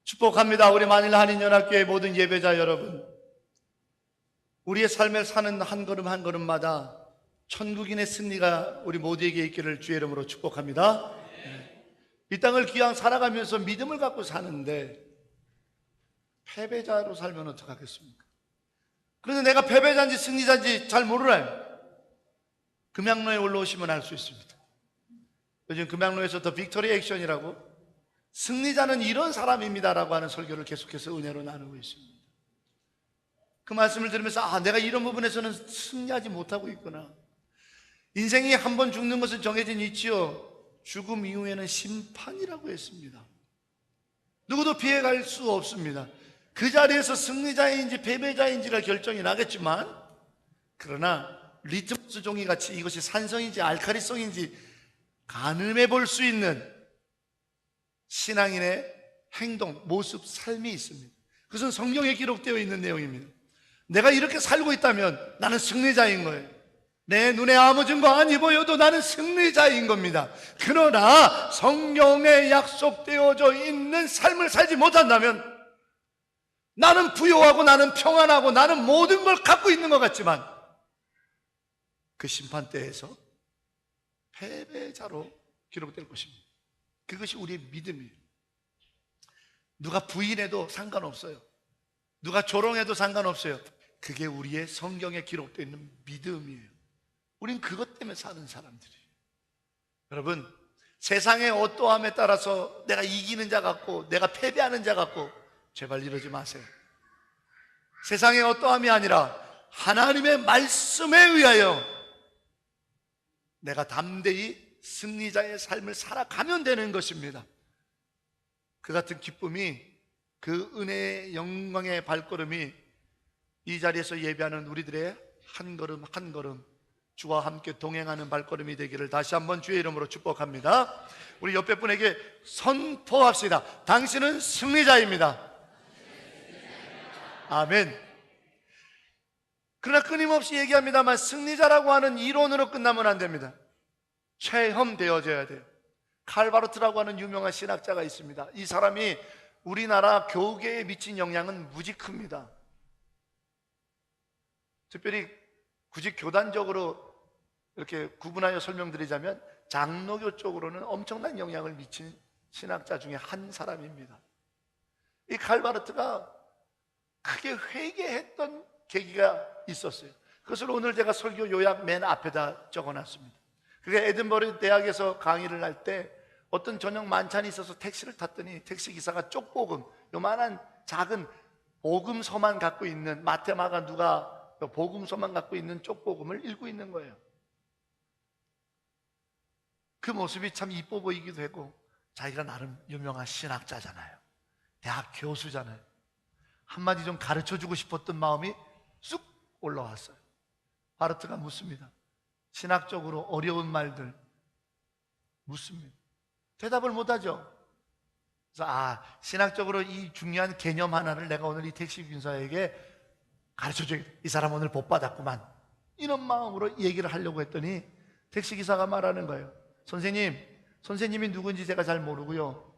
축복합니다. 우리 만일 한인연합교회 모든 예배자 여러분, 우리의 삶을 사는 한 걸음 한 걸음마다 천국인의 승리가 우리 모두에게 있기를 주의 이름으로 축복합니다. 이 땅을 기왕 살아가면서 믿음을 갖고 사는데 패배자로 살면 어떡하겠습니까? 그래서 내가 패배자인지 승리자인지 잘 모르나요? 금양로에 올라오시면 알 수 있습니다. 요즘 금양로에서 더 빅토리 액션이라고 승리자는 이런 사람입니다라고 하는 설교를 계속해서 은혜로 나누고 있습니다. 그 말씀을 들으면서 내가 이런 부분에서는 승리하지 못하고 있구나. 인생이 한 번 죽는 것은 정해진 이치요, 죽음 이후에는 심판이라고 했습니다. 누구도 피해갈 수 없습니다. 그 자리에서 승리자인지 패배자인지가 결정이 나겠지만, 그러나 리트머스 종이같이 이것이 산성인지 알카리성인지 가늠해 볼 수 있는 신앙인의 행동, 모습, 삶이 있습니다. 그것은 성경에 기록되어 있는 내용입니다. 내가 이렇게 살고 있다면 나는 승리자인 거예요. 내 눈에 아무 증거 안 보여도 나는 승리자인 겁니다. 그러나 성경에 약속되어져 있는 삶을 살지 못한다면 나는 부유하고 나는 평안하고 나는 모든 걸 갖고 있는 것 같지만 그 심판대에서 패배자로 기록될 것입니다. 그것이 우리의 믿음이에요. 누가 부인해도 상관없어요. 누가 조롱해도 상관없어요. 그게 우리의 성경에 기록되어 있는 믿음이에요. 우린 그것 때문에 사는 사람들이에요. 여러분, 세상의 어떠함에 따라서 내가 이기는 자 같고 내가 패배하는 자 같고 제발 이러지 마세요. 세상의 어떠함이 아니라 하나님의 말씀에 의하여 내가 담대히 승리자의 삶을 살아가면 되는 것입니다. 그 같은 기쁨이, 그 은혜의 영광의 발걸음이 이 자리에서 예배하는 우리들의 한 걸음 한 걸음 주와 함께 동행하는 발걸음이 되기를 다시 한번 주의 이름으로 축복합니다. 우리 옆에 분에게 선포합시다. 당신은 승리자입니다. 아멘. 그러나 끊임없이 얘기합니다만 승리자라고 하는 이론으로 끝나면 안 됩니다. 체험되어져야 돼요. 칼바르트라고 하는 유명한 신학자가 있습니다. 이 사람이 우리나라 교계에 미친 영향은 무지 큽니다. 특별히 굳이 교단적으로 이렇게 구분하여 설명드리자면 장로교 쪽으로는 엄청난 영향을 미친 신학자 중에 한 사람입니다. 이 칼바르트가 크게 회개했던 계기가 있었어요. 그것을 오늘 제가 설교 요약 맨 앞에다 적어놨습니다. 그게 에든버러 대학에서 강의를 할 때 어떤 저녁 만찬이 있어서 택시를 탔더니 택시기사가 쪽복음, 요만한 작은 복음서만 갖고 있는, 마테마가 누가 복음서만 갖고 있는 쪽복음을 읽고 있는 거예요. 그 모습이 참 이뻐 보이기도 하고, 자기가 나름 유명한 신학자잖아요. 대학 교수잖아요. 한마디 좀 가르쳐주고 싶었던 마음이 쑥 올라왔어요. 바르트가 묻습니다. 신학적으로 어려운 말들 묻습니다. 대답을 못하죠. 그래서 신학적으로 이 중요한 개념 하나를 내가 오늘 이 택시 기사에게 가르쳐줘야겠다. 이 사람 오늘 복 받았구만. 이런 마음으로 얘기를 하려고 했더니 택시 기사가 말하는 거예요. 선생님이 누군지 제가 잘 모르고요.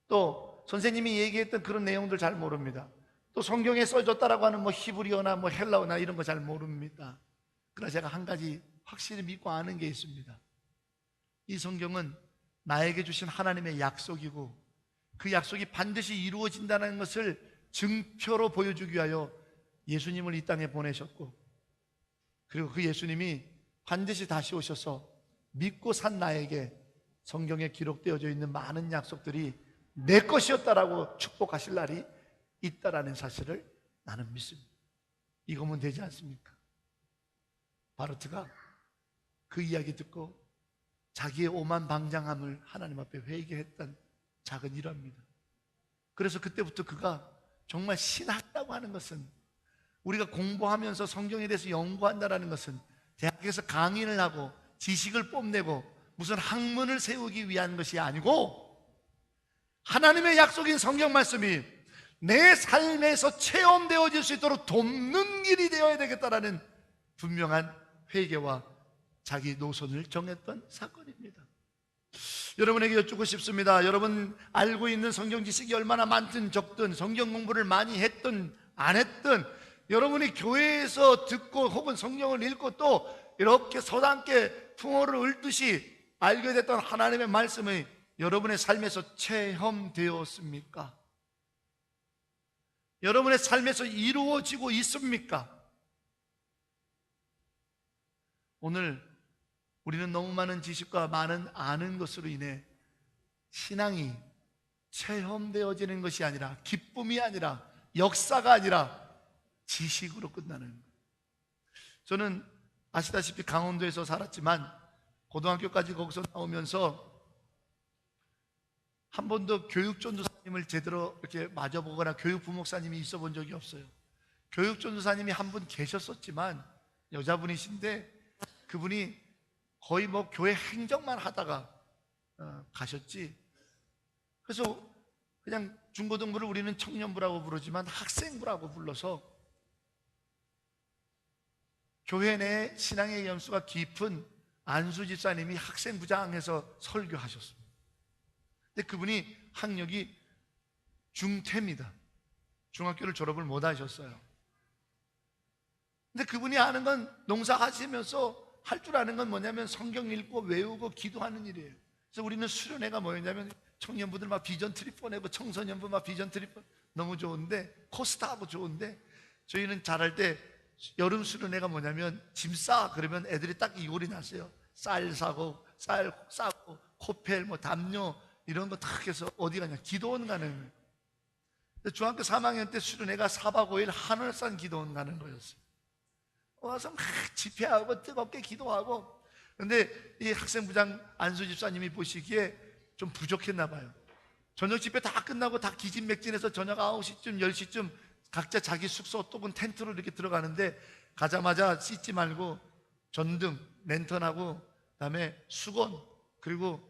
또 선생님이 얘기했던 그런 내용들 잘 모릅니다. 또 성경에 써졌다라고 하는 히브리어나 헬라어나 이런 거 잘 모릅니다. 그러나 제가 한 가지 확실히 믿고 아는 게 있습니다. 이 성경은 나에게 주신 하나님의 약속이고 그 약속이 반드시 이루어진다는 것을 증표로 보여주기 위하여 예수님을 이 땅에 보내셨고, 그리고 그 예수님이 반드시 다시 오셔서 믿고 산 나에게 성경에 기록되어져 있는 많은 약속들이 내 것이었다라고 축복하실 날이 있다라는 사실을 나는 믿습니다. 이거면 되지 않습니까? 바르트가 그 이야기 듣고 자기의 오만방장함을 하나님 앞에 회개했던 작은 일화입니다. 그래서 그때부터 그가 정말 신학이라고 하는 것은, 우리가 공부하면서 성경에 대해서 연구한다는 것은 대학에서 강의를 하고 지식을 뽐내고 무슨 학문을 세우기 위한 것이 아니고 하나님의 약속인 성경 말씀이 내 삶에서 체험되어질 수 있도록 돕는 길이 되어야 되겠다라는 분명한 회개와 자기 노선을 정했던 사건입니다. 여러분에게 여쭙고 싶습니다. 여러분 알고 있는 성경 지식이 얼마나 많든 적든, 성경 공부를 많이 했든 안 했든, 여러분이 교회에서 듣고 혹은 성경을 읽고 또 이렇게 서당께 풍어를 읊듯이 알게 됐던 하나님의 말씀이 여러분의 삶에서 체험되었습니까? 여러분의 삶에서 이루어지고 있습니까? 오늘 우리는 너무 많은 지식과 많은 아는 것으로 인해 신앙이 체험되어지는 것이 아니라, 기쁨이 아니라, 역사가 아니라 지식으로 끝나는 거예요. 저는 아시다시피 강원도에서 살았지만 고등학교까지 거기서 나오면서 한 번도 교육전도사님을 제대로 이렇게 맞아보거나 교육부목사님이 있어 본 적이 없어요. 교육전도사님이 한 분 계셨었지만 여자분이신데 그분이 거의 뭐 교회 행정만 하다가 가셨지. 그래서 그냥 중고등부를 우리는 청년부라고 부르지만 학생부라고 불러서 교회 내 신앙의 연수가 깊은 안수 집사님이 학생부장에서 설교하셨습니다. 근데 그분이 학력이 중퇴입니다. 중학교를 졸업을 못 하셨어요. 근데 그분이 아는 건, 농사하시면서 할 줄 아는 건 뭐냐면 성경 읽고 외우고 기도하는 일이에요. 그래서 우리는 수련회가 뭐였냐면 청년부들 막 비전 트립 보내고 청소년부 막 비전 트립, 너무 좋은데, 코스타하고 좋은데, 저희는 잘할 때 여름 수련회가 뭐냐면 짐 싸 그러면 애들이 딱 이골이 났어요. 쌀 사고, 쌀 싸고, 코펠, 뭐 담요 이런 거 탁 해서 어디 가냐, 기도원 가는 거예요. 중학교 3학년 때 수련회가 4박 5일 하늘산 기도원 가는 거였어요. 와서 막 집회하고 뜨겁게 기도하고. 근데 이 학생부장 안수 집사님이 보시기에 좀 부족했나 봐요. 저녁 집회 다 끝나고 다 기진맥진해서 저녁 9시쯤 10시쯤 각자 자기 숙소 또는 텐트로 이렇게 들어가는데, 가자마자 씻지 말고 전등, 랜턴하고 그다음에 수건 그리고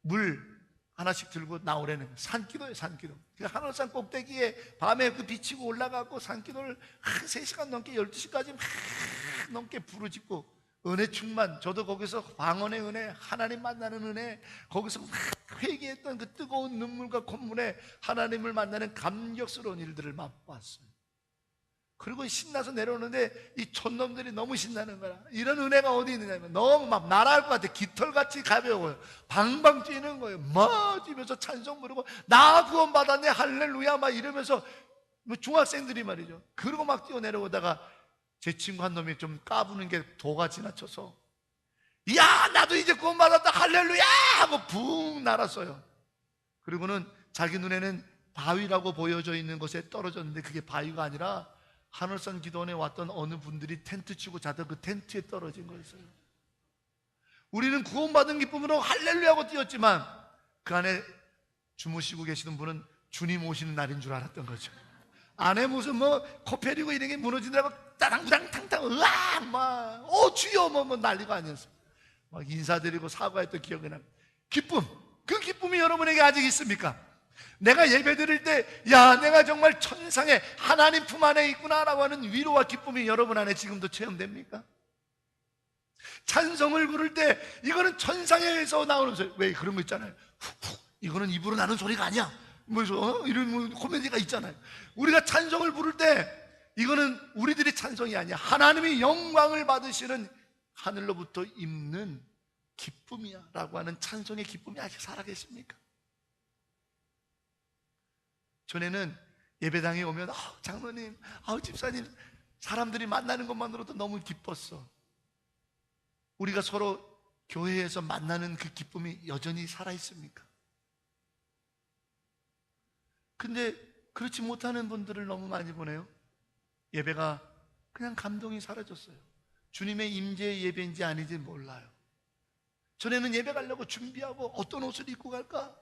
물 하나씩 들고 나오라는 거예요. 산기도예요, 산기도. 하늘산 꼭대기에 밤에 그 비치고 올라가고 산기도를 한 3시간 넘게 12시까지 막 넘게 부르짖고 은혜 충만. 저도 거기서 방언의 은혜, 하나님 만나는 은혜, 거기서 막 회개했던 그 뜨거운 눈물과 콧물에 하나님을 만나는 감격스러운 일들을 맛봤어요. 그리고 신나서 내려오는데 이 촌놈들이 너무 신나는 거야. 이런 은혜가 어디 있느냐면 너무 막 날아갈 것 같아. 깃털같이 가벼워요. 방방 뛰는 거예요. 막 뛰면서 찬송 부르고 나 구원 받았네 할렐루야 막 이러면서, 뭐 중학생들이 말이죠. 그러고 막 뛰어 내려오다가 제 친구 한 놈이 좀 까부는 게 도가 지나쳐서 야 나도 이제 구원 받았다 할렐루야 하고 붕 날았어요. 그리고는 자기 눈에는 바위라고 보여져 있는 곳에 떨어졌는데 그게 바위가 아니라 하늘산 기도원에 왔던 어느 분들이 텐트 치고 자던 그 텐트에 떨어진 거였어요. 우리는 구원받은 기쁨으로 할렐루야 하고 뛰었지만 그 안에 주무시고 계시는 분은 주님 오시는 날인 줄 알았던 거죠. 안에 무슨 뭐 코페리고 이런 게 무너지느라고 따당부당탕탕 으악 막 주여 뭐 난리가 아니었어요. 막 인사드리고 사과했던 기억이 납니다. 기쁨, 그 기쁨이 여러분에게 아직 있습니까? 내가 예배 드릴 때 야 내가 정말 천상의 하나님 품 안에 있구나라고 하는 위로와 기쁨이 여러분 안에 지금도 체험됩니까? 찬송을 부를 때 이거는 천상에서 나오는 소리. 왜 그런 거 있잖아요. 훅훅 이거는 입으로 나는 소리가 아니야. 뭐 이런 코미디가 있잖아요. 우리가 찬송을 부를 때 이거는 우리들의 찬송이 아니야. 하나님이 영광을 받으시는 하늘로부터 입는 기쁨이야 라고 하는 찬송의 기쁨이 아직 살아계십니까? 전에는 예배당에 오면 장로님, 집사님 사람들이 만나는 것만으로도 너무 기뻤어. 우리가 서로 교회에서 만나는 그 기쁨이 여전히 살아있습니까? 근데 그렇지 못하는 분들을 너무 많이 보네요. 예배가 그냥 감동이 사라졌어요. 주님의 임재의 예배인지 아닌지 몰라요. 전에는 예배 가려고 준비하고 어떤 옷을 입고 갈까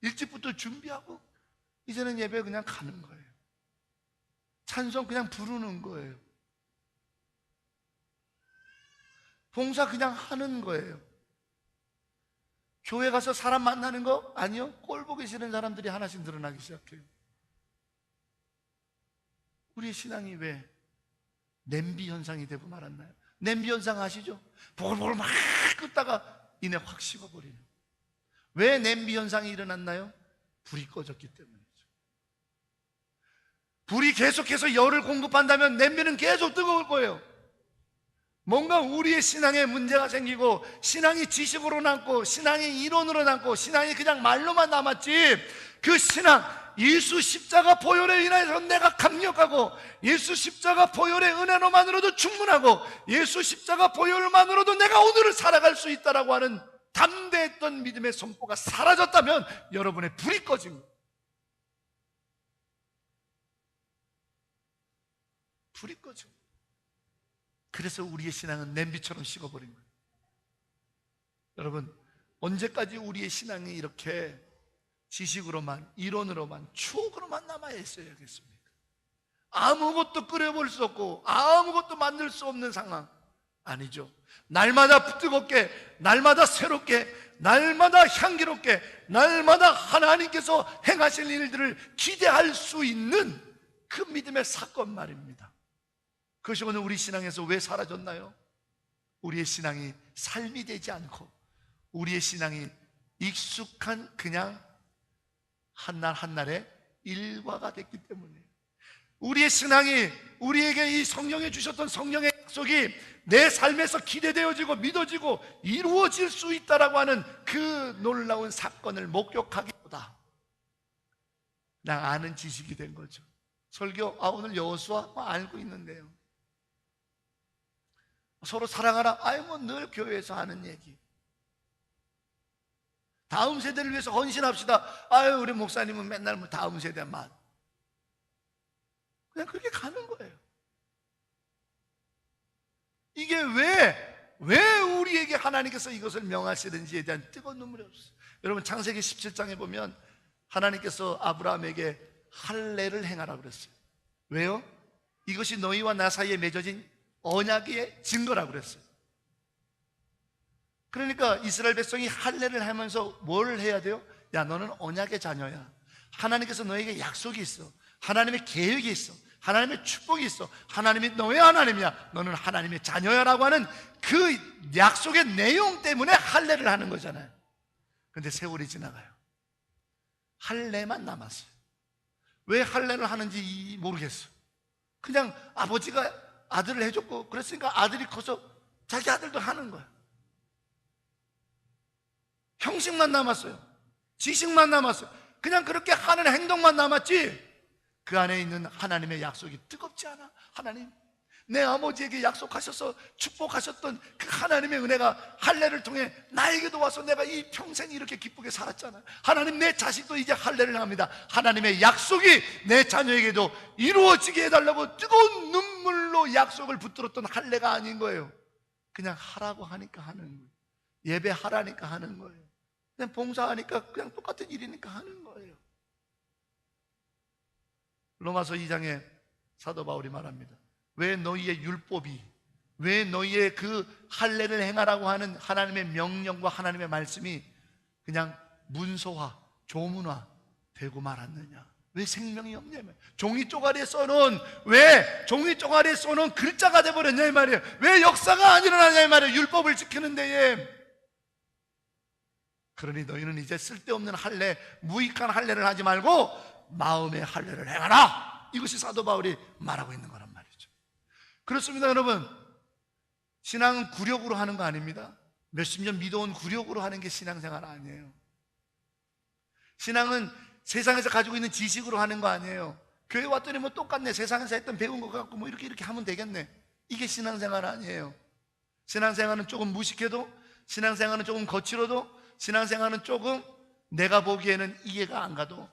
일찍부터 준비하고, 이제는 예배 그냥 가는 거예요. 찬송 그냥 부르는 거예요. 봉사 그냥 하는 거예요. 교회 가서 사람 만나는 거? 아니요. 꼴 보기 싫은 사람들이 하나씩 늘어나기 시작해요. 우리의 신앙이 왜 냄비 현상이 되고 말았나요? 냄비 현상 아시죠? 보글보글 막 끓다가 이내 확 식어버리는. 왜 냄비 현상이 일어났나요? 불이 꺼졌기 때문이죠. 불이 계속해서 열을 공급한다면 냄비는 계속 뜨거울 거예요. 뭔가 우리의 신앙에 문제가 생기고 신앙이 지식으로 남고 신앙이 이론으로 남고 신앙이 그냥 말로만 남았지, 그 신앙, 예수 십자가 보혈에 인하여서 내가 강력하고 예수 십자가 보혈의 은혜로만으로도 충분하고 예수 십자가 보혈만으로도 내가 오늘을 살아갈 수 있다라고 하는 담대했던 믿음의 선포가 사라졌다면 여러분의 불이 꺼진 거예요. 불이 꺼진 거예요. 그래서 우리의 신앙은 냄비처럼 식어버린 거예요. 여러분, 언제까지 우리의 신앙이 이렇게 지식으로만, 이론으로만, 추억으로만 남아 있어야겠습니까? 아무것도 끓여볼 수 없고 아무것도 만들 수 없는 상황 아니죠. 날마다 뜨겁게, 날마다 새롭게, 날마다 향기롭게, 날마다 하나님께서 행하실 일들을 기대할 수 있는 그 믿음의 사건 말입니다. 그것이 오늘 우리 신앙에서 왜 사라졌나요? 우리의 신앙이 삶이 되지 않고 우리의 신앙이 익숙한 그냥 한날 한날의 일과가 됐기 때문이에요. 우리의 신앙이 우리에게 이 성령에 주셨던 성령의 약속이 내 삶에서 기대되어지고 믿어지고 이루어질 수 있다라고 하는 그 놀라운 사건을 목격하기보다 그냥 아는 지식이 된 거죠. 설교, 오늘 여호수아 알고 있는데요. 서로 사랑하라, 늘 교회에서 하는 얘기. 다음 세대를 위해서 헌신합시다. 우리 목사님은 맨날 다음 세대만. 그냥 그렇게 가는 거예요. 이게 왜 우리에게 하나님께서 이것을 명하시는지에 대한 뜨거운 눈물이 없어요. 여러분, 창세기 17장에 보면 하나님께서 아브라함에게 할례를 행하라 그랬어요. 왜요? 이것이 너희와 나 사이에 맺어진 언약의 증거라고 그랬어요. 그러니까 이스라엘 백성이 할례를 하면서 뭘 해야 돼요? 야, 너는 언약의 자녀야. 하나님께서 너에게 약속이 있어. 하나님의 계획이 있어. 하나님의 축복이 있어. 하나님이 너의 하나님이야. 너는 하나님의 자녀야라고 하는 그 약속의 내용 때문에 할례를 하는 거잖아요. 그런데 세월이 지나가요. 할례만 남았어요. 왜 할례를 하는지 모르겠어요. 그냥 아버지가 아들을 해줬고 그랬으니까 아들이 커서 자기 아들도 하는 거야. 형식만 남았어요. 지식만 남았어요. 그냥 그렇게 하는 행동만 남았지 그 안에 있는 하나님의 약속이 뜨겁지 않아. 하나님, 내 아버지에게 약속하셔서 축복하셨던 그 하나님의 은혜가 할례를 통해 나에게도 와서 내가 이 평생 이렇게 기쁘게 살았잖아요. 하나님, 내 자식도 이제 할례를 합니다. 하나님의 약속이 내 자녀에게도 이루어지게 해달라고 뜨거운 눈물로 약속을 붙들었던 할례가 아닌 거예요. 그냥 하라고 하니까 하는 거예요. 예배하라니까 하는 거예요. 그냥 봉사하니까 그냥 똑같은 일이니까 하는 거예요. 로마서 2장에 사도 바울이 말합니다. 왜 너희의 율법이, 왜 너희의 그 할례를 행하라고 하는 하나님의 명령과 하나님의 말씀이 그냥 문서화, 조문화 되고 말았느냐? 왜 생명이 없냐면, 종이 쪼가리에 써놓은, 왜 종이 쪼가리에 써놓은 글자가 돼버렸냐 이 말이에요. 왜 역사가 안 일어나냐 이 말이에요. 율법을 지키는 데에. 그러니 너희는 이제 쓸데없는 할례, 무익한 할례를 하지 말고 마음의 할례를 행하라. 이것이 사도 바울이 말하고 있는 거란 말이죠. 그렇습니다, 여러분. 신앙은 구력으로 하는 거 아닙니다. 몇십 년 믿어온 구력으로 하는 게 신앙생활 아니에요. 신앙은 세상에서 가지고 있는 지식으로 하는 거 아니에요. 교회 왔더니 뭐 똑같네. 세상에서 했던 배운 거 갖고 뭐 이렇게 하면 되겠네. 이게 신앙생활 아니에요. 신앙생활은 조금 무식해도, 신앙생활은 조금 거칠어도, 신앙생활은 조금 내가 보기에는 이해가 안 가도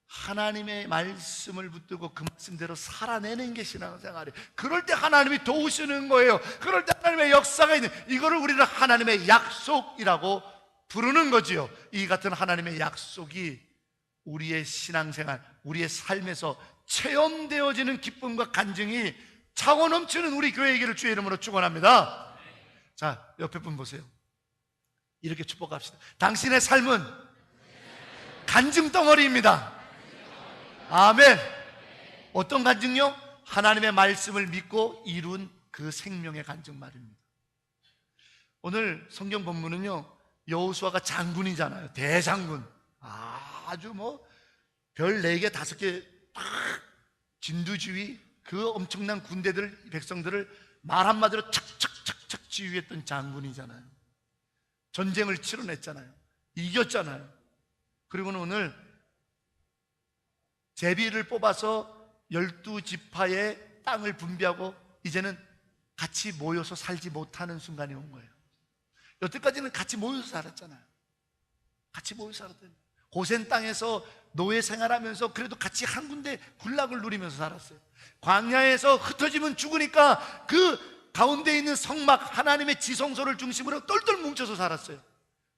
하나님의 말씀을 붙들고 그 말씀대로 살아내는 게 신앙생활이에요. 그럴 때 하나님이 도우시는 거예요. 그럴 때 하나님의 역사가 있는, 이거를 우리는 하나님의 약속이라고 부르는 거지요. 이 같은 하나님의 약속이 우리의 신앙생활, 우리의 삶에서 체험되어지는 기쁨과 간증이 차고 넘치는 우리 교회이기를 주의 이름으로 축원합니다. 자, 옆에 분 보세요. 이렇게 축복합시다. 당신의 삶은 간증 덩어리입니다. 아멘. 어떤 간증요? 하나님의 말씀을 믿고 이룬 그 생명의 간증 말입니다. 오늘 성경 본문은요, 여호수아가 장군이잖아요. 대장군. 아주 뭐 별 4개 5개 딱 진두지휘, 그 엄청난 군대들, 백성들을 말 한마디로 착착착착 지휘했던 장군이잖아요. 전쟁을 치러냈잖아요. 이겼잖아요. 그리고는 오늘 제비를 뽑아서 12지파의 땅을 분배하고 이제는 같이 모여서 살지 못하는 순간이 온 거예요. 여태까지는 같이 모여서 살았잖아요. 같이 모여서 살았대요. 고센 땅에서 노예 생활하면서 그래도 같이 한 군데 군락을 누리면서 살았어요. 광야에서 흩어지면 죽으니까 그 가운데 있는 성막, 하나님의 지성소를 중심으로 똘똘 뭉쳐서 살았어요.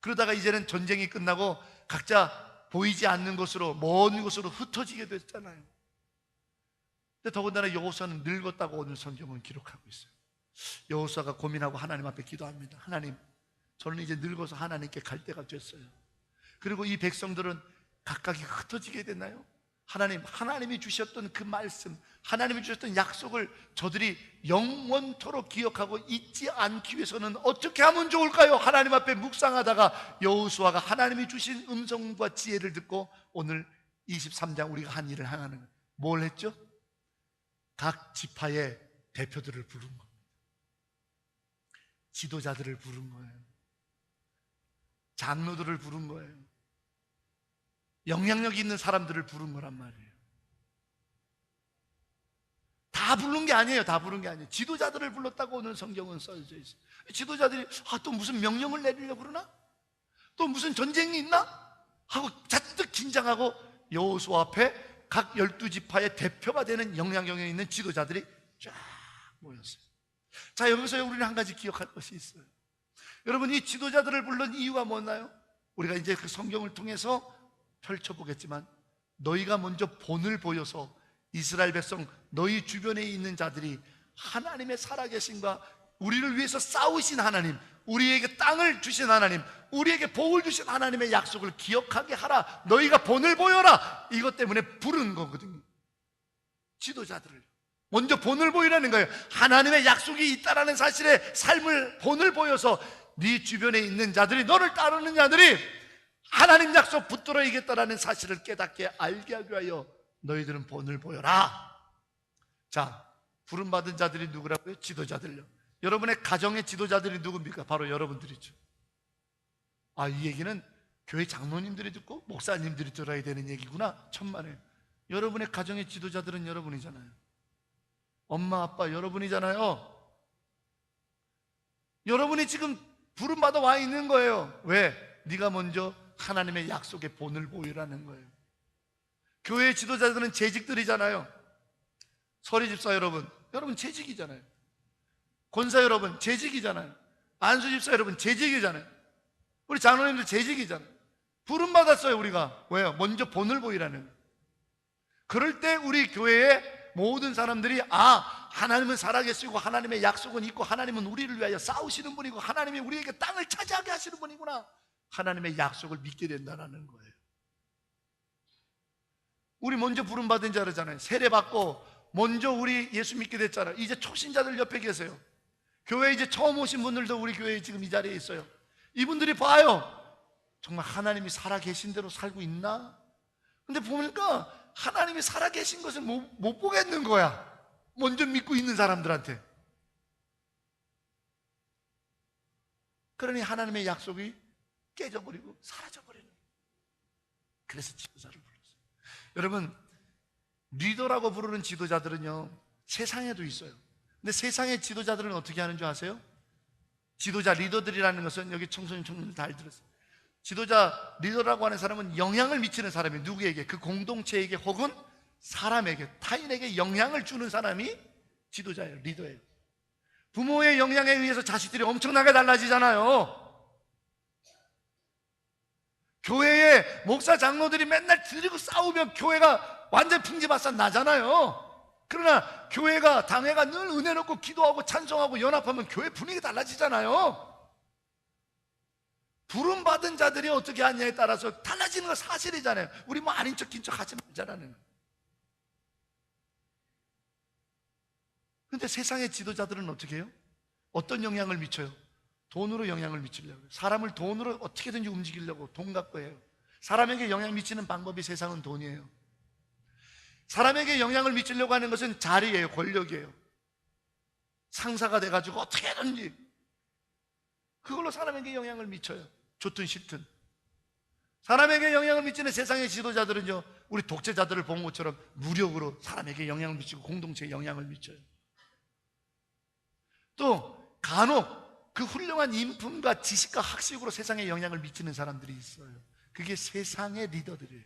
그러다가 이제는 전쟁이 끝나고 각자 보이지 않는 곳으로, 먼 곳으로 흩어지게 됐잖아요. 근데 더군다나 여호수아는 늙었다고 오늘 성경은 기록하고 있어요. 여호수아가 고민하고 하나님 앞에 기도합니다. 하나님, 저는 이제 늙어서 하나님께 갈 때가 됐어요. 그리고 이 백성들은 각각이 흩어지게 됐나요? 하나님이 주셨던 그 말씀, 하나님이 주셨던 약속을 저들이 영원토록 기억하고 잊지 않기 위해서는 어떻게 하면 좋을까요? 하나님 앞에 묵상하다가 여호수아가 하나님이 주신 음성과 지혜를 듣고 오늘 23장 우리가 한 일을 행하는 거예요. 뭘 했죠? 각 지파의 대표들을 부른 겁니다. 지도자들을 부른 거예요. 장로들을 부른 거예요. 영향력 있는 사람들을 부른 거란 말이에요. 다 부른 게 아니에요. 다 부른 게 아니에요. 지도자들을 불렀다고 오늘 성경은 써져 있어요. 지도자들이 또 무슨 명령을 내리려고 그러나? 또 무슨 전쟁이 있나? 하고 잔뜩 긴장하고 여호수아 앞에 각 12지파의 대표가 되는 영향력 있는 지도자들이 쫙 모였어요. 자, 여기서 우리는 한 가지 기억할 것이 있어요. 여러분, 이 지도자들을 불른 이유가 뭐나요? 우리가 이제 그 성경을 통해서 펼쳐보겠지만, 너희가 먼저 본을 보여서 이스라엘 백성, 너희 주변에 있는 자들이 하나님의 살아계심과 우리를 위해서 싸우신 하나님, 우리에게 땅을 주신 하나님, 우리에게 복을 주신 하나님의 약속을 기억하게 하라. 너희가 본을 보여라. 이것 때문에 부른 거거든요. 지도자들을 먼저 본을 보이라는 거예요. 하나님의 약속이 있다라는 사실에 삶을 본을 보여서 네 주변에 있는 자들이, 너를 따르는 자들이 하나님 약속 붙들어 이겠다라는 사실을 깨닫게 알게 하기 위하여 너희들은 본을 보여라. 자, 부름받은 자들이 누구라고요? 지도자들요. 여러분의 가정의 지도자들이 누굽니까? 바로 여러분들이죠. 이 얘기는 교회 장로님들이 듣고 목사님들이 들어야 되는 얘기구나. 천만에. 여러분의 가정의 지도자들은 여러분이잖아요. 엄마, 아빠 여러분이잖아요. 여러분이 지금 부름받아 와 있는 거예요. 왜? 네가 먼저 하나님의 약속의 본을 보이라는 거예요. 교회의 지도자들은 재직들이잖아요. 서리집사 여러분 재직이잖아요. 권사 여러분 재직이잖아요. 안수집사 여러분 재직이잖아요. 우리 장로님들 재직이잖아요. 부름받았어요. 우리가. 왜요? 먼저 본을 보이라는 거예요. 그럴 때 우리 교회의 모든 사람들이 하나님은 살아계시고 하나님의 약속은 있고 하나님은 우리를 위하여 싸우시는 분이고 하나님이 우리에게 땅을 차지하게 하시는 분이구나, 하나님의 약속을 믿게 된다는 거예요. 우리 먼저 부름받은 자잖아요. 세례받고 먼저 우리 예수 믿게 됐잖아요. 이제 초신자들 옆에 계세요. 교회에 이제 처음 오신 분들도 우리 교회에 지금 이 자리에 있어요. 이분들이 봐요. 정말 하나님이 살아계신 대로 살고 있나? 근데 보니까 하나님이 살아계신 것을 못 보겠는 거야. 먼저 믿고 있는 사람들한테. 그러니 하나님의 약속이 깨져버리고 사라져버리는 거예요. 그래서 지도자를 불렀어요. 여러분, 리더라고 부르는 지도자들은요, 세상에도 있어요. 근데 세상의 지도자들은 어떻게 하는 줄 아세요? 지도자, 리더들이라는 것은 여기 청소년 다 들었어요. 지도자, 리더라고 하는 사람은 영향을 미치는 사람이 누구에게? 그 공동체에게 혹은 사람에게, 타인에게 영향을 주는 사람이 지도자예요. 리더예요. 부모의 영향에 의해서 자식들이 엄청나게 달라지잖아요. 교회에 목사 장로들이 맨날 들이고 싸우면 교회가 완전 풍지박산 나잖아요. 그러나 교회가, 당회가 늘 은혜 놓고 기도하고 찬송하고 연합하면 교회 분위기 달라지잖아요. 부름받은 자들이 어떻게 하냐에 따라서 달라지는 건 사실이잖아요. 우리 뭐 아닌 척 긴 척 하지 말자라는. 근데 세상의 지도자들은 어떻게 해요? 어떤 영향을 미쳐요? 돈으로 영향을 미치려고 해요. 사람을 돈으로 어떻게든지 움직이려고 돈 갖고 해요. 사람에게 영향 미치는 방법이 세상은 돈이에요. 사람에게 영향을 미치려고 하는 것은 자리예요, 권력이에요. 상사가 돼가지고 어떻게든지 그걸로 사람에게 영향을 미쳐요. 좋든 싫든. 사람에게 영향을 미치는 세상의 지도자들은요, 우리 독재자들을 본 것처럼 무력으로 사람에게 영향을 미치고 공동체에 영향을 미쳐요. 또 간혹 그 훌륭한 인품과 지식과 학식으로 세상에 영향을 미치는 사람들이 있어요. 그게 세상의 리더들이에요.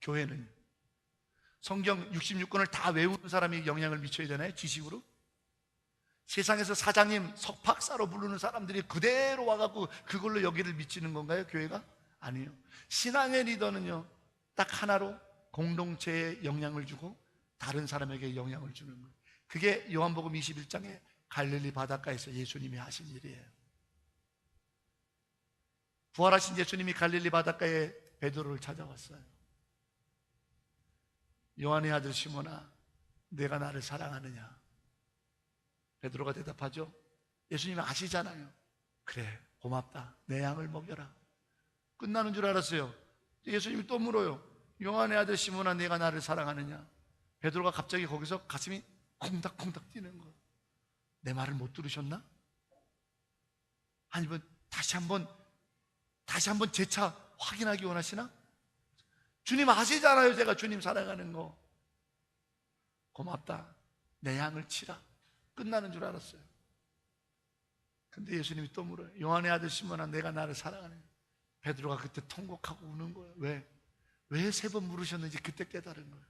교회는 성경 66권을 다 외우는 사람이 영향을 미쳐야 되나요? 지식으로? 세상에서 사장님, 석박사로 부르는 사람들이 그대로 와갖고 그걸로 여기를 미치는 건가요? 교회가? 아니에요. 신앙의 리더는요, 딱 하나로 공동체에 영향을 주고 다른 사람에게 영향을 주는 거예요. 그게 요한복음 21장에 갈릴리 바닷가에서 예수님이 하신 일이에요. 부활하신 예수님이 갈릴리 바닷가에 베드로를 찾아왔어요. 요한의 아들 시몬아, 내가 나를 사랑하느냐? 베드로가 대답하죠. 예수님이 아시잖아요. 그래, 고맙다. 내 양을 먹여라. 끝나는 줄 알았어요. 예수님이 또 물어요. 요한의 아들 시몬아, 내가 나를 사랑하느냐? 베드로가 갑자기 거기서 가슴이 콩닥콩닥 뛰는 거예요. 내 말을 못 들으셨나? 아니면 다시 한번 재차 확인하기 원하시나? 주님 아시잖아요. 제가 주님 사랑하는 거. 고맙다. 내 양을 치라. 끝나는 줄 알았어요. 근데 예수님이 또 물어요. 요한의 아들 시몬아, 내가 나를 사랑하느냐? 베드로가 그때 통곡하고 우는 거예요. 왜 세 번 물으셨는지 그때 깨달은 거예요.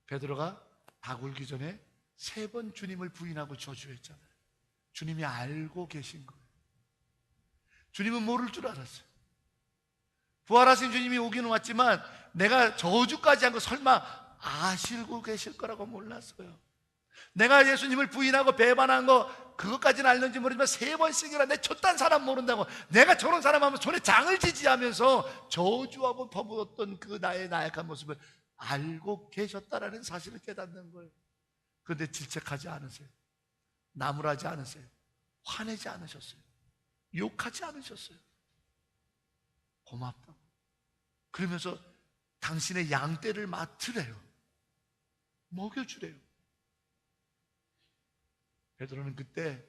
베드로가 닭 울기 전에 3번 주님을 부인하고 저주했잖아요. 주님이 알고 계신 거예요. 주님은 모를 줄 알았어요. 부활하신 주님이 오기는 왔지만 내가 저주까지 한 거 설마 아시고 계실 거라고 몰랐어요. 내가 예수님을 부인하고 배반한 거 그것까지는 알는지 모르지만 3번씩이나 내 쳤단 사람 모른다고, 내가 저런 사람 하면 손에 장을 지지하면서 저주하고 퍼부었던 그 나의 나약한 모습을 알고 계셨다라는 사실을 깨닫는 거예요. 그런데 질책하지 않으세요. 나무라지 않으세요. 화내지 않으셨어요. 욕하지 않으셨어요. 고맙다고. 그러면서 당신의 양떼를 맡으래요. 먹여주래요. 베드로는 그때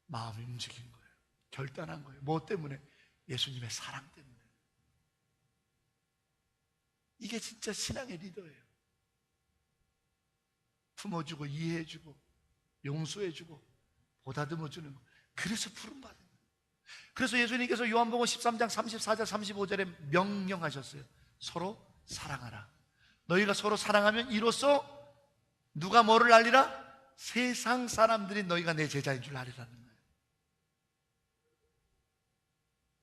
마음이 움직인 거예요. 결단한 거예요. 뭐 때문에? 예수님의 사랑 때문에. 이게 진짜 신앙의 리더예요. 품어주고 이해해주고 용서해주고 보다듬어주는 거. 그래서 부름받은 거예요. 그래서 예수님께서 요한복음 13장 34절 35절에 명령하셨어요. 서로 사랑하라. 너희가 서로 사랑하면 이로써 누가 뭐를 알리라? 세상 사람들이 너희가 내 제자인 줄 알리라는 거예요.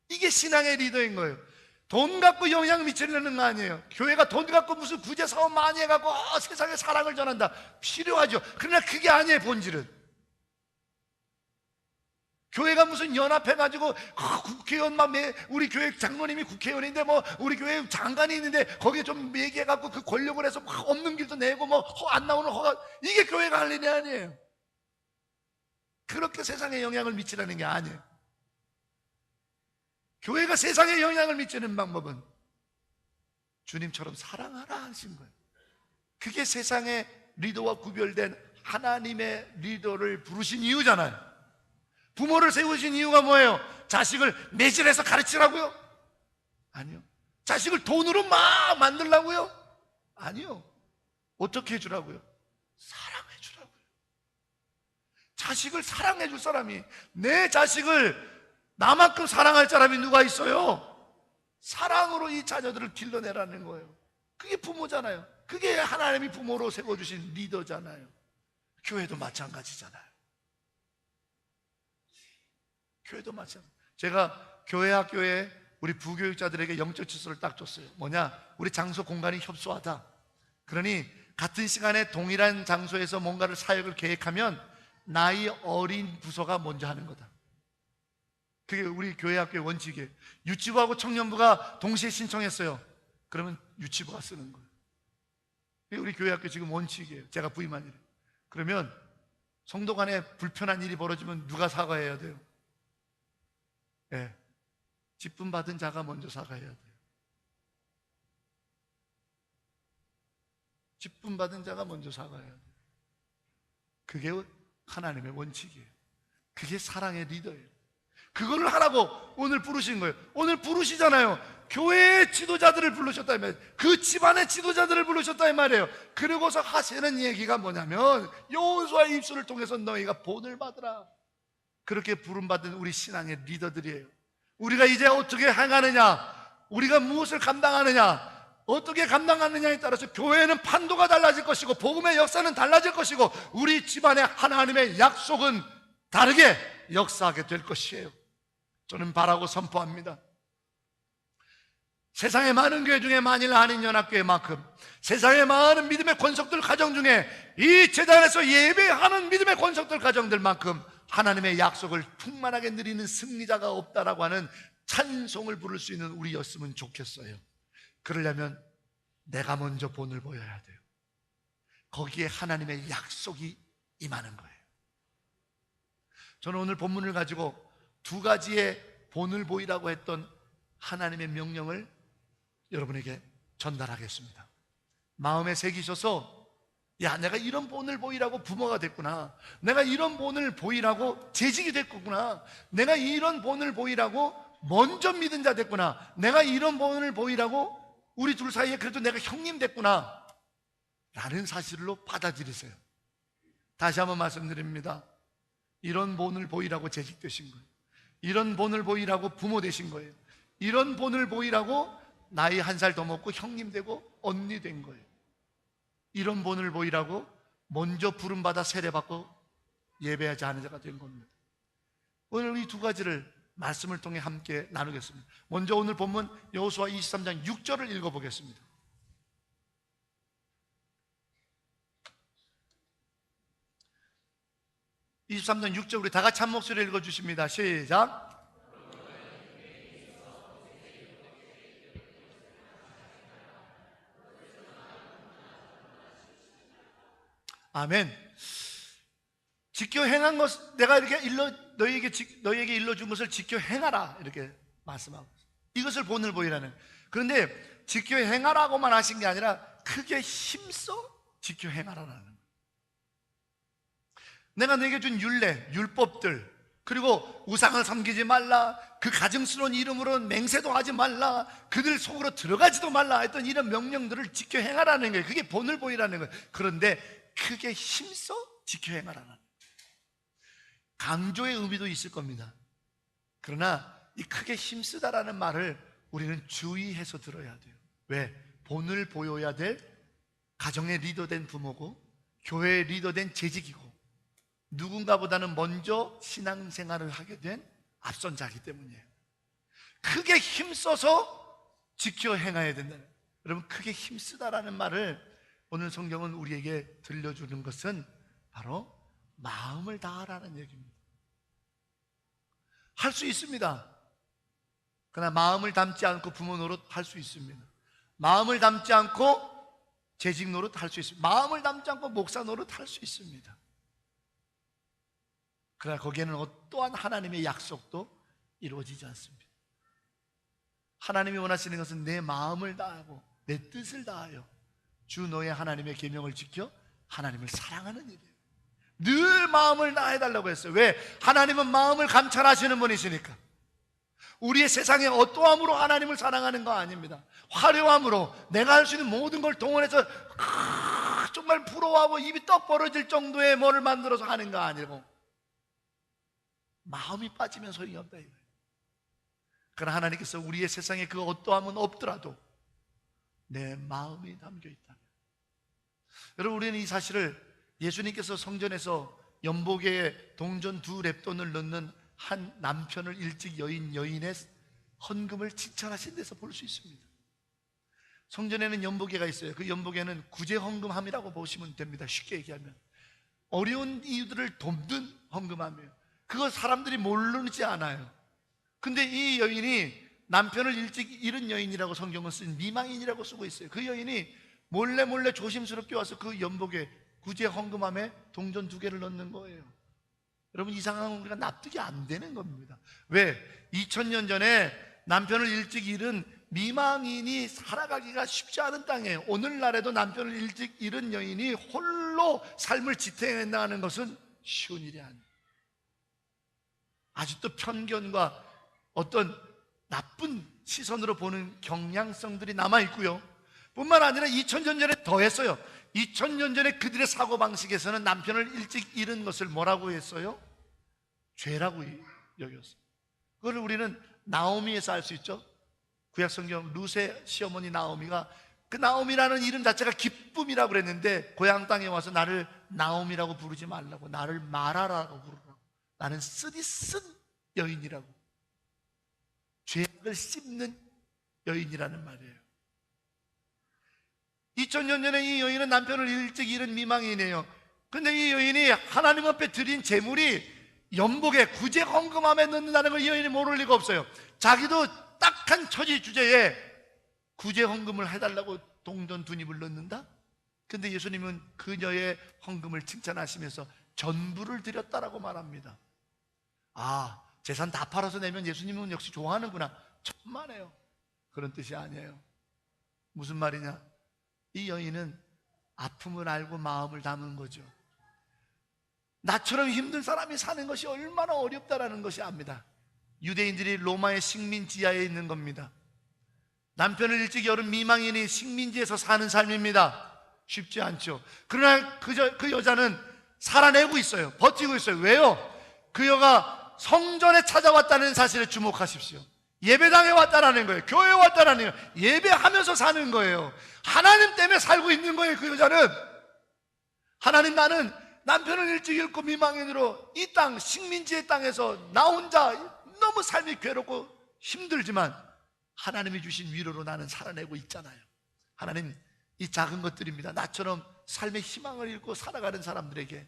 이게 신앙의 리더인 거예요. 돈 갖고 영향 미치려는 거 아니에요. 교회가 돈 갖고 무슨 구제 사업 많이 해갖고 세상에 사랑을 전한다. 필요하죠. 그러나 그게 아니에요. 본질은 교회가 무슨 연합해가지고 국회의원 막 우리 교회 장로님이 국회의원인데 뭐 우리 교회 장관이 있는데 거기에 좀 얘기해갖고 그 권력을 해서 막 없는 길도 내고 뭐 안 나오는 허가, 이게 교회가 할 일이 아니에요. 그렇게 세상에 영향을 미치라는 게 아니에요. 교회가 세상에 영향을 미치는 방법은 주님처럼 사랑하라 하신 거예요. 그게 세상의 리더와 구별된 하나님의 리더를 부르신 이유잖아요. 부모를 세우신 이유가 뭐예요? 자식을 매질해서 가르치라고요? 아니요. 자식을 돈으로 막 만들라고요? 아니요. 어떻게 해주라고요? 사랑해주라고요. 자식을 사랑해줄 사람이, 내 자식을 나만큼 사랑할 사람이 누가 있어요? 사랑으로 이 자녀들을 길러내라는 거예요. 그게 부모잖아요. 그게 하나님이 부모로 세워주신 리더잖아요. 교회도 마찬가지잖아요. 교회도 마찬가지. 제가 교회 학교에 우리 부교육자들에게 영적 질서를 딱 줬어요. 뭐냐? 우리 장소 공간이 협소하다. 그러니 같은 시간에 동일한 장소에서 뭔가를 사역을 계획하면 나이 어린 부서가 먼저 하는 거다. 그게 우리 교회 학교의 원칙이에요. 유치부하고 청년부가 동시에 신청했어요. 그러면 유치부가 쓰는 거예요. 그게 우리 교회 학교 지금 원칙이에요. 제가 부임한 일에. 그러면 성도 간에 불편한 일이 벌어지면 누가 사과해야 돼요? 예, 직분 받은 자가 먼저 사과해야 돼요. 직분 받은 자가 먼저 사과해야 돼요. 그게 하나님의 원칙이에요. 그게 사랑의 리더예요. 그거를 하라고 오늘 부르신 거예요. 오늘 부르시잖아요. 교회의 지도자들을 부르셨다 이 말이에요. 그 집안의 지도자들을 부르셨다 이 말이에요. 그리고서 하시는 얘기가 뭐냐면 여호수아의 입술을 통해서 너희가 본을 받으라. 그렇게 부름받은 우리 신앙의 리더들이에요. 우리가 이제 어떻게 행하느냐, 우리가 무엇을 감당하느냐, 어떻게 감당하느냐에 따라서 교회는 판도가 달라질 것이고 복음의 역사는 달라질 것이고 우리 집안의 하나님의 약속은 다르게 역사하게 될 것이에요. 저는 바라고 선포합니다. 세상의 많은 교회 중에 만일 한인연합교회만큼 세상의 많은 믿음의 권속들 가정 중에 이 재단에서 예배하는 믿음의 권속들 가정들만큼 하나님의 약속을 풍만하게 누리는 승리자가 없다라고 하는 찬송을 부를 수 있는 우리였으면 좋겠어요. 그러려면 내가 먼저 본을 보여야 돼요. 거기에 하나님의 약속이 임하는 거예요. 저는 오늘 본문을 가지고 두 가지의 본을 보이라고 했던 하나님의 명령을 여러분에게 전달하겠습니다. 마음에 새기셔서 야, 내가 이런 본을 보이라고 부모가 됐구나, 내가 이런 본을 보이라고 재직이 됐구나, 내가 이런 본을 보이라고 먼저 믿은 자 됐구나, 내가 이런 본을 보이라고 우리 둘 사이에 그래도 내가 형님 됐구나 라는 사실로 받아들이세요. 다시 한번 말씀드립니다. 이런 본을 보이라고 재직되신 거예요. 이런 본을 보이라고 부모 되신 거예요. 이런 본을 보이라고 나이 한 살 더 먹고 형님 되고 언니 된 거예요. 이런 본을 보이라고 먼저 부름받아 세례받고 예배하지 않은 자가 된 겁니다. 오늘 이 두 가지를 말씀을 통해 함께 나누겠습니다. 먼저 오늘 본문 여호수아 23장 6절을 읽어보겠습니다. (23장 6절) 우리 다 같이 한 목소리로 읽어주십니다. 시작. 아멘. 지켜 행한 것, 내가 이렇게 너희에게 일러준 것을 지켜 행하라 이렇게 말씀하고 이것을 본을 보이라는. 그런데 지켜 행하라고만 하신 게 아니라 크게 힘써 지켜 행하라는 거예요. 내가 너에게 준 율례, 율법들, 그리고 우상을 섬기지 말라, 그 가증스러운 이름으로 맹세도 하지 말라, 그들 속으로 들어가지도 말라 했던 이런 명령들을 지켜 행하라는 거예요. 그게 본을 보이라는 거예요. 그런데 크게 힘써 지켜 행하라는 거예요. 강조의 의미도 있을 겁니다. 그러나 이 크게 힘쓰다라는 말을 우리는 주의해서 들어야 돼요. 왜? 본을 보여야 될 가정의 리더된 부모고 교회의 리더된 재직이고 누군가보다는 먼저 신앙생활을 하게 된 앞선 자이기 때문이에요. 크게 힘써서 지켜 행해야 된다는 거예요. 여러분, 크게 힘쓰다라는 말을 오늘 성경은 우리에게 들려주는 것은 바로 마음을 다하라는 얘기입니다. 할 수 있습니다. 그러나 마음을 담지 않고 부모 노릇 할 수 있습니다. 마음을 담지 않고 재직 노릇 할 수 있습니다. 마음을 담지 않고 목사 노릇 할 수 있습니다. 그러나 거기에는 어떠한 하나님의 약속도 이루어지지 않습니다. 하나님이 원하시는 것은 내 마음을 다하고 내 뜻을 다하여 주 너의 하나님의 계명을 지켜 하나님을 사랑하는 일이에요. 늘 마음을 다해달라고 했어요. 왜? 하나님은 마음을 감찰하시는 분이시니까. 우리의 세상에 어떠함으로 하나님을 사랑하는 거 아닙니다. 화려함으로 내가 할 수 있는 모든 걸 동원해서 정말 부러워하고 입이 떡 벌어질 정도의 뭐를 만들어서 하는 거 아니고 마음이 빠지면 소용이 없다 이거예요. 그러나 하나님께서 우리의 세상에 그 어떠함은 없더라도 내 마음이 담겨있다. 여러분, 우리는 이 사실을 예수님께서 성전에서 연복에 동전 2렙돈을 넣는 한 남편을 일찍 여인의 헌금을 칭찬하신 데서 볼 수 있습니다. 성전에는 연복회가 있어요. 그 연복회는 구제 헌금함이라고 보시면 됩니다. 쉽게 얘기하면 어려운 이들을 돕는 헌금함이에요. 그거 사람들이 모르지 않아요. 근데 이 여인이 남편을 일찍 잃은 여인이라고 성경은 쓴 미망인이라고 쓰고 있어요. 그 여인이 몰래 조심스럽게 와서 그 연복에 구제 헌금함에 동전 2개를 넣는 거예요. 여러분, 이 상황은 우리가 납득이 안 되는 겁니다. 왜? 2000년 전에 남편을 일찍 잃은 미망인이 살아가기가 쉽지 않은 땅이에요. 오늘날에도 남편을 일찍 잃은 여인이 홀로 삶을 지탱한다는 것은 쉬운 일이 아니에요. 아직도 편견과 어떤 나쁜 시선으로 보는 경향성들이 남아있고요, 뿐만 아니라 2000년 전에 더했어요. 2000년 전에 그들의 사고방식에서는 남편을 일찍 잃은 것을 뭐라고 했어요? 죄라고 여겼어요. 그걸 우리는 나오미에서 알 수 있죠. 구약성경 룻의 시어머니 나오미가, 그 나오미라는 이름 자체가 기쁨이라고 그랬는데 고향 땅에 와서 나를 나오미라고 부르지 말라고, 나를 마라라고 부르라고, 나는 쓰디 쓴 여인이라고, 죄악을 씹는 여인이라는 말이에요. 2000년 전에 이 여인은 남편을 일찍 잃은 미망인이에요. 근데 이 여인이 하나님 앞에 드린 재물이 연복에 구제 헌금함에 넣는다는 걸 이 여인이 모를 리가 없어요. 자기도 딱한 처지 주제에 구제 헌금을 해달라고 동전 2입을 넣는다? 근데 예수님은 그녀의 헌금을 칭찬하시면서 전부를 드렸다라고 말합니다. 아, 재산 다 팔아서 내면 예수님은 역시 좋아하는구나. 천만에요. 그런 뜻이 아니에요. 무슨 말이냐? 이 여인은 아픔을 알고 마음을 담은 거죠. 나처럼 힘든 사람이 사는 것이 얼마나 어렵다라는 것이 압니다. 유대인들이 로마의 식민지하에 있는 겁니다. 남편을 일찍 잃은 미망인이 식민지에서 사는 삶입니다. 쉽지 않죠. 그러나 그 여자는 살아내고 있어요. 버티고 있어요. 왜요? 그 여가 성전에 찾아왔다는 사실에 주목하십시오. 예배당에 왔다라는 거예요. 교회에 왔다라는 거예요. 예배하면서 사는 거예요. 하나님 때문에 살고 있는 거예요. 그 여자는 하나님, 나는 남편을 일찍 잃고 미망인으로 이 땅, 식민지의 땅에서 나 혼자 너무 삶이 괴롭고 힘들지만 하나님이 주신 위로로 나는 살아내고 있잖아요. 하나님, 이 작은 것들입니다. 나처럼 삶의 희망을 잃고 살아가는 사람들에게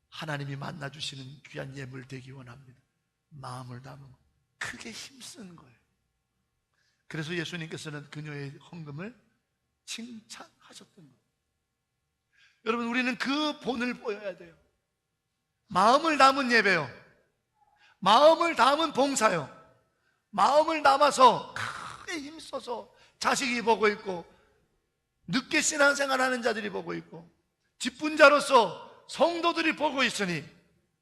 하나님이 만나주시는 귀한 예물 되기 원합니다. 마음을 담은 크게 힘쓰는 거예요. 그래서 예수님께서는 그녀의 헌금을 칭찬하셨던 거예요. 여러분, 우리는 그 본을 보여야 돼요. 마음을 담은 예배요, 마음을 담은 봉사요, 마음을 담아서 크게 힘써서 자식이 보고 있고, 늦게 신앙생활하는 자들이 보고 있고, 직분자로서 성도들이 보고 있으니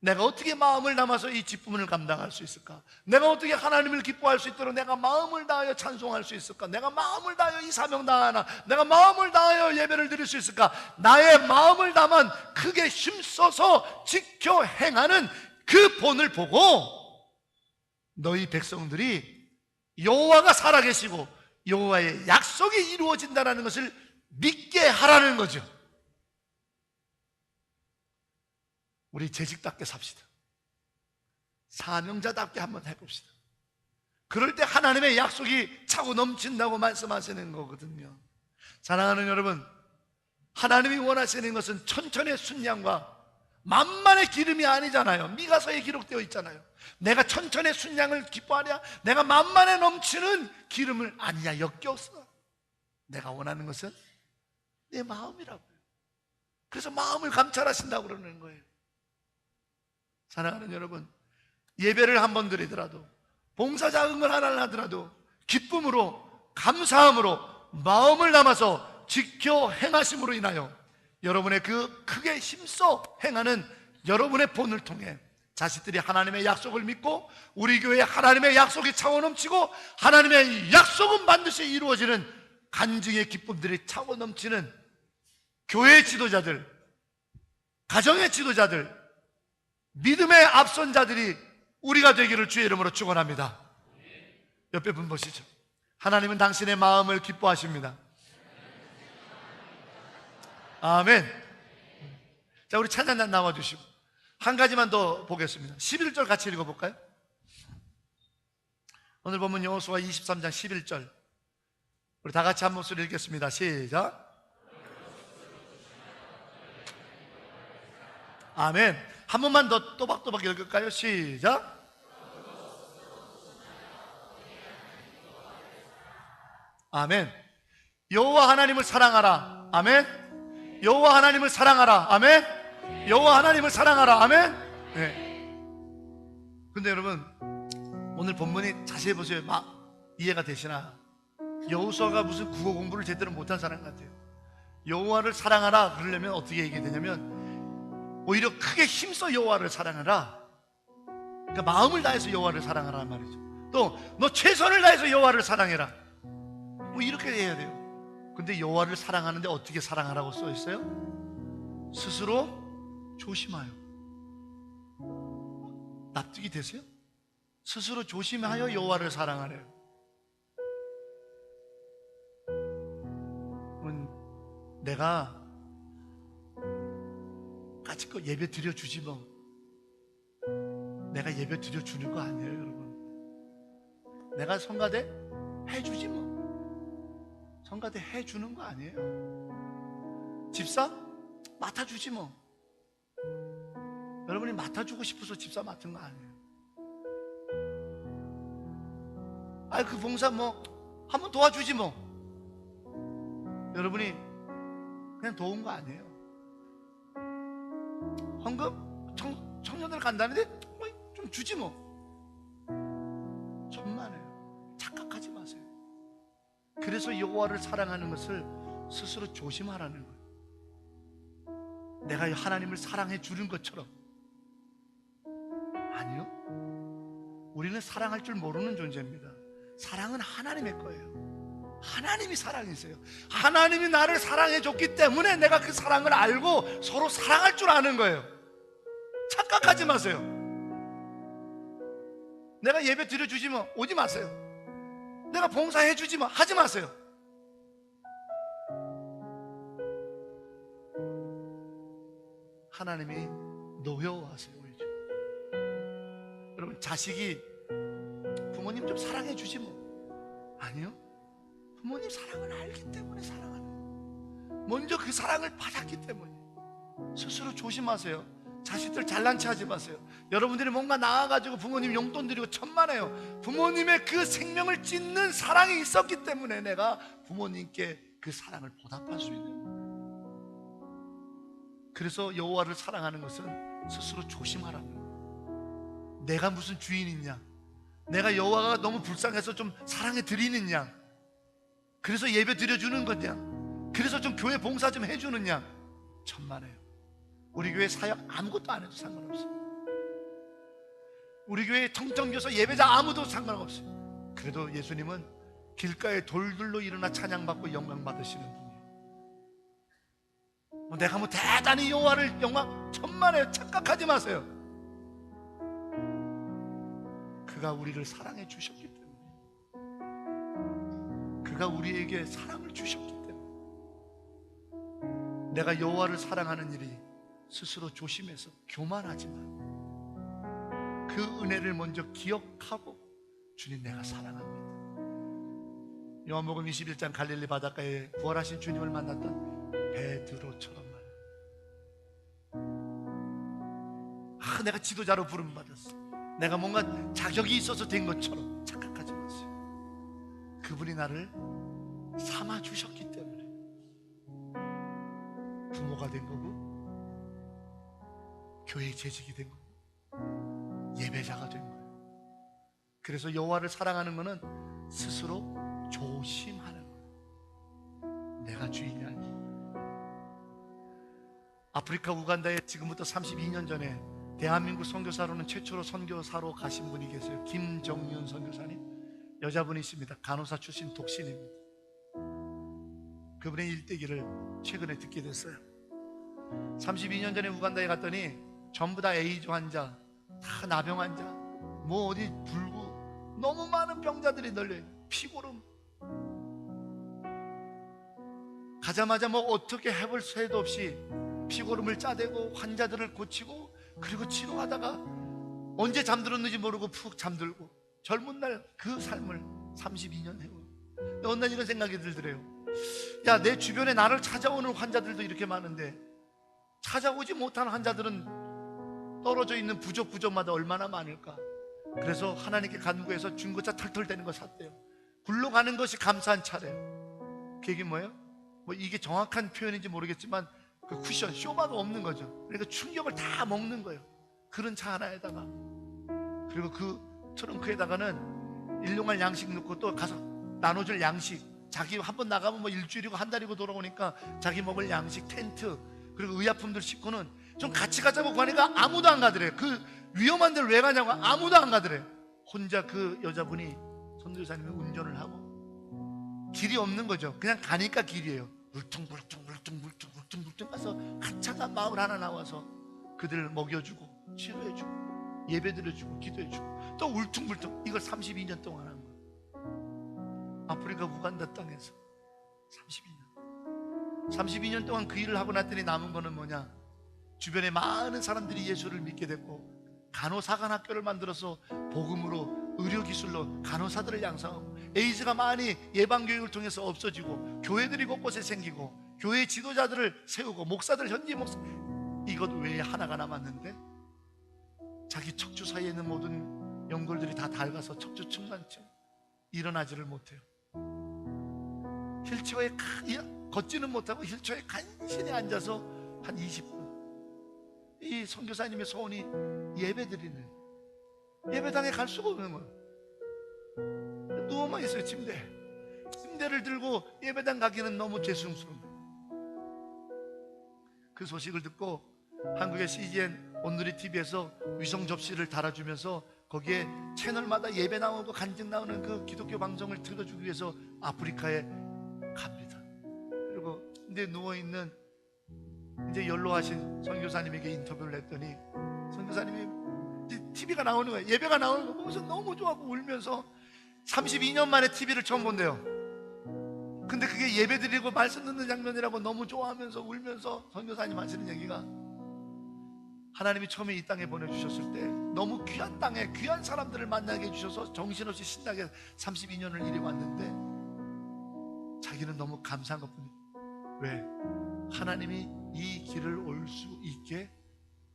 내가 어떻게 마음을 담아서 이 직분을 감당할 수 있을까? 내가 어떻게 하나님을 기뻐할 수 있도록 내가 마음을 다하여 찬송할 수 있을까? 내가 마음을 다하여 이 사명 다하나? 내가 마음을 다하여 예배를 드릴 수 있을까? 나의 마음을 담아 크게 힘써서 지켜 행하는 그 본을 보고 너희 백성들이 여호와가 살아계시고 여호와의 약속이 이루어진다는 것을 믿게 하라는 거죠. 우리 재직답게 삽시다. 사명자답게 한번 해봅시다. 그럴 때 하나님의 약속이 차고 넘친다고 말씀하시는 거거든요. 사랑하는 여러분, 하나님이 원하시는 것은 천천의 순양과 만만의 기름이 아니잖아요. 미가서에 기록되어 있잖아요. 내가 천천의 순양을 기뻐하랴? 내가 만만에 넘치는 기름을 아니냐 역겨웠어. 내가 원하는 것은 내 마음이라고요. 그래서 마음을 감찰하신다고 그러는 거예요. 사랑하는 여러분, 예배를 한 번 드리더라도, 봉사 작은 걸 하나를 하더라도 기쁨으로, 감사함으로 마음을 담아서 지켜 행하심으로 인하여 여러분의 그 크게 힘써 행하는 여러분의 본을 통해 자식들이 하나님의 약속을 믿고 우리 교회에 하나님의 약속이 차고 넘치고 하나님의 약속은 반드시 이루어지는 간증의 기쁨들이 차고 넘치는 교회의 지도자들, 가정의 지도자들, 믿음의 앞선 자들이 우리가 되기를 주의 이름으로 축원합니다. 옆에 분 보시죠. 하나님은 당신의 마음을 기뻐하십니다. 아멘. 자, 우리 찬양단 나와주시고 한 가지만 더 보겠습니다. 11절 같이 읽어볼까요? 오늘 보면 여호수아 23장 11절 우리 다 같이 한 목소리 읽겠습니다. 시작. 아멘. 한 번만 더 또박또박 읽을까요? 시작. 아멘. 여호와 하나님을 사랑하라. 아멘. 여호와 하나님을 사랑하라. 아멘. 여호와 하나님을 사랑하라. 아멘. 네. 근데 여러분, 오늘 본문이 자세히 보세요. 막 이해가 되시나? 여호수아가 무슨 국어 공부를 제대로 못한 사람 같아요. 여호와를 사랑하라 그러려면 어떻게 얘기해야 되냐면, 오히려 크게 힘써 여호와를 사랑하라. 그러니까 마음을 다해서 여호와를 사랑하라는 말이죠. 또 너 최선을 다해서 여호와를 사랑해라, 뭐 이렇게 해야 돼요. 근데 여호와를 사랑하는데 어떻게 사랑하라고 써 있어요? 스스로 조심하여. 납득이 되세요? 스스로 조심하여 여호와를 사랑하래요. 내가 까짓거 예배 드려주지 뭐. 내가 예배 드려주는 거 아니에요, 여러분. 내가 성가대 해주지 뭐. 성가대 해주는 거 아니에요. 집사 맡아주지 뭐. 여러분이 맡아주고 싶어서 집사 맡은 거 아니에요. 아이, 그 봉사 뭐 한번 도와주지 뭐. 여러분이 그냥 도운 거 아니에요. 헌금 청년들 간다는데 좀 주지 뭐. 천만에요. 착각하지 마세요. 그래서 여호와를 사랑하는 것을 스스로 조심하라는 거예요. 내가 하나님을 사랑해 주는 것처럼. 아니요, 우리는 사랑할 줄 모르는 존재입니다. 사랑은 하나님의 거예요. 하나님이 사랑이세요. 하나님이 나를 사랑해 줬기 때문에 내가 그 사랑을 알고 서로 사랑할 줄 아는 거예요. 착각하지 마세요. 내가 예배 드려주지만 오지 마세요. 내가 봉사해 주지만 하지 마세요. 하나님이 노여워하세요. 여러분, 자식이 부모님 좀 사랑해 주지 뭐. 아니요, 부모님 사랑을 알기 때문에 사랑하는 거예요. 먼저 그 사랑을 받았기 때문에. 스스로 조심하세요. 자식들 잘난 체 하지 마세요. 여러분들이 뭔가 나와가지고 부모님 용돈 드리고 천만에요. 부모님의 그 생명을 찢는 사랑이 있었기 때문에 내가 부모님께 그 사랑을 보답할 수 있는 거예요. 그래서 여호와를 사랑하는 것은 스스로 조심하라는 거예요. 내가 무슨 주인이냐, 내가 여호와가 너무 불쌍해서 좀 사랑해 드리느냐, 그래서 예배 드려주는 거냐, 그래서 좀 교회 봉사 좀 해주느냐, 천만에요. 우리 교회 사역 아무것도 안 해도 상관없어요. 우리 교회 청정교사 예배자 아무도 상관없어요. 그래도 예수님은 길가에 돌들로 일어나 찬양받고 영광 받으시는 분이에요. 내가 뭐 대단히 여호와를 영광, 천만에요. 착각하지 마세요. 그가 우리를 사랑해 주셨기 때문에, 그가 우리에게 사랑을 주셨기 때문에 내가 여호와를 사랑하는 일이 스스로 조심해서 교만하지만 그 은혜를 먼저 기억하고, 주님 내가 사랑합니다. 요한복음 21장 갈릴리 바닷가에 부활하신 주님을 만났던 베드로처럼 말이에요. 내가 지도자로 부름받았어, 내가 뭔가 자격이 있어서 된 것처럼 착각하지 마세요. 그분이 나를 삼아 주셨기 때문에 부모가 된 거고, 교회 재직이 된 거고, 예배자가 된 거예요. 그래서 여호와를 사랑하는 것은 스스로 조심하는 거예요. 내가 주인이 아니에요. 아프리카 우간다에 지금부터 32년 전에 대한민국 선교사로는 최초로 선교사로 가신 분이 계세요. 김정윤 선교사님. 여자분이십니다. 간호사 출신 독신입니다. 그분의 일대기를 최근에 듣게 됐어요. 32년 전에 우간다에 갔더니 전부 다 에이즈 환자, 다 나병 환자, 뭐 어디 불구, 너무 많은 병자들이 널려요. 피고름. 가자마자 뭐 어떻게 해볼 새도 없이 피고름을 짜대고 환자들을 고치고, 그리고 치료하다가 언제 잠들었는지 모르고 푹 잠들고, 젊은 날 그 삶을 32년 해요. 어느 날 이런 생각이 들더래요. 야, 내 주변에 나를 찾아오는 환자들도 이렇게 많은데 찾아오지 못한 환자들은 떨어져 있는 부족마다 얼마나 많을까. 그래서 하나님께 간구해서 중고차 털털대는 거 샀대요. 굴러가는 것이 감사한 차래요. 그 얘기 뭐예요? 뭐 이게 정확한 표현인지 모르겠지만 그 쿠션 쇼바도 없는 거죠. 그러니까 충격을 다 먹는 거예요. 그런 차 하나에다가. 그리고 그 트렁크에다가는 일용할 양식 넣고 또 가서 나눠줄 양식, 자기 한 번 나가면 뭐 일주일이고 한 달이고 돌아오니까 자기 먹을 양식, 텐트, 그리고 의약품들 싣고는 좀 같이 가자고 하니까 아무도 안 가더래요. 그 위험한 데를 왜 가냐고 아무도 안 가더래요. 혼자 그 여자분이, 선교사님이 운전을 하고, 길이 없는 거죠. 그냥 가니까 길이에요. 물퉁물퉁 가서 한참간 마을 하나 나와서 그들을 먹여주고 치료해주고 예배드려주고 기도해주고 또 울퉁불퉁. 이걸 32년 동안 한 거예요. 아프리카 우간다 땅에서 32년 동안 그 일을 하고 났더니 남은 거는 뭐냐? 주변에 많은 사람들이 예수를 믿게 됐고, 간호사관학교를 만들어서 복음으로, 의료기술로 간호사들을 양성하고, 에이즈가 많이 예방교육을 통해서 없어지고, 교회들이 곳곳에 생기고, 교회 지도자들을 세우고, 목사들, 현지 목사, 이것 외에 하나가 남았는데 자기 척추 사이에 있는 모든 연골들이 다 닳아서 척추 측만증, 일어나지를 못해요. 휠체어에 걷지는 못하고 휠체어에 간신히 앉아서 한 20분. 이 선교사님의 소원이 예배드리는, 예배당에 갈 수가 없는 거예요. 누워만 있어요. 침대를 들고 예배당 가기는 너무 죄송스러운 거예요. 그 소식을 듣고 한국의 CGN 온누리 TV에서 위성 접시를 달아주면서 거기에 채널마다 예배 나오고 간증 나오는 그 기독교 방송을 틀어주기 위해서 아프리카에 갑니다. 그리고 근데 누워있는 이제 연로하신 선교사님에게 인터뷰를 했더니, 선교사님이 TV가 나오는 거예요. 예배가 나오는 거 보면서 너무 좋아하고 울면서 32년 만에 TV를 처음 본대요. 근데 그게 예배 드리고 말씀 듣는 장면이라고 너무 좋아하면서 울면서 선교사님 하시는 얘기가, 하나님이 처음에 이 땅에 보내주셨을 때 너무 귀한 땅에 귀한 사람들을 만나게 해주셔서 정신없이 신나게 32년을 이리 왔는데 자기는 너무 감사한 것뿐이에요. 왜? 하나님이 이 길을 올 수 있게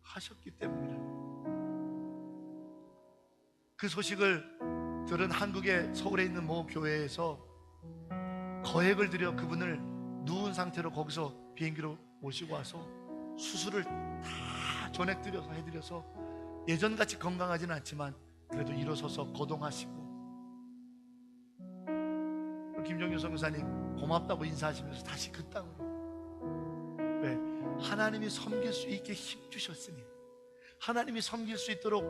하셨기 때문이라. 그 소식을 들은 한국의 서울에 있는 모 교회에서 거액을 들여 그분을 누운 상태로 거기서 비행기로 모시고 와서 수술을 다 전액 해드려서 예전같이 건강하지는 않지만 그래도 일어서서 거동하시고, 김종규 선교사님 고맙다고 인사하시면서 다시 그 땅으로. 왜? 하나님이 섬길 수 있게 힘주셨으니, 하나님이 섬길 수 있도록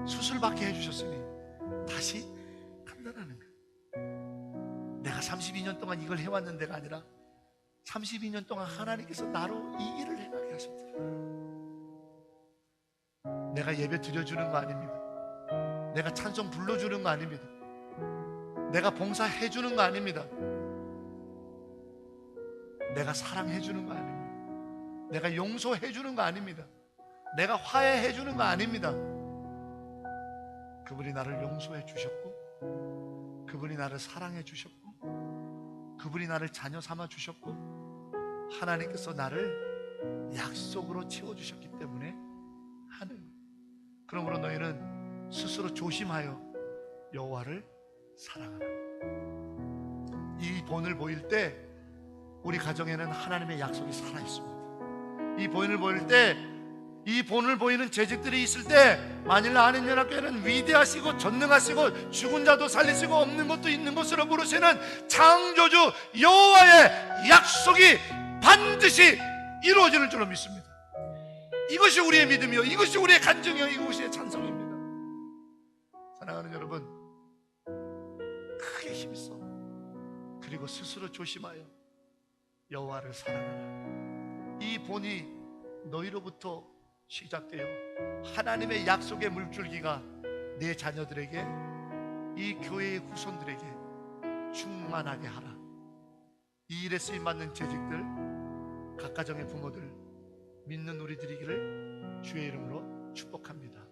수술받게 해주셨으니 다시 간다라는 거예요. 내가 32년 동안 이걸 해왔는데가 아니라 32년 동안 하나님께서 나로 이 일을 해나게 하셨다. 내가 예배 드려주는 거 아닙니다. 내가 찬송 불러주는 거 아닙니다. 내가 봉사해주는 거 아닙니다. 내가 사랑해주는 거 아닙니다. 내가 용서해주는 거 아닙니다. 내가 화해해주는 거 아닙니다. 그분이 나를 용서해 주셨고, 그분이 나를 사랑해 주셨고, 그분이 나를 자녀 삼아 주셨고, 하나님께서 나를 약속으로 채워주셨기 때문에 하는 거예요. 그러므로 너희는 스스로 조심하여 여호와를 사랑하라. 이 본을 보일 때 우리 가정에는 하나님의 약속이 살아있습니다. 이 본을 보일 때, 이 본을 보이는 재직들이 있을 때, 만일 한인연합교회는 위대하시고 전능하시고 죽은 자도 살리시고 없는 것도 있는 것으로 부르시는 창조주 여호와의 약속이 반드시 이루어지는 줄로 믿습니다. 이것이 우리의 믿음이요, 이것이 우리의 간증이요, 이것이 찬송입니다. 사랑하는 여러분, 크게 힘써, 그리고 스스로 조심하여 여호와를 사랑하라. 이 본이 너희로부터 시작되어 하나님의 약속의 물줄기가 내 자녀들에게, 이 교회의 후손들에게 충만하게 하라. 이 일에 쓰임받는 재직들, 각 가정의 부모들, 믿는 우리들이기를 주의 이름으로 축복합니다.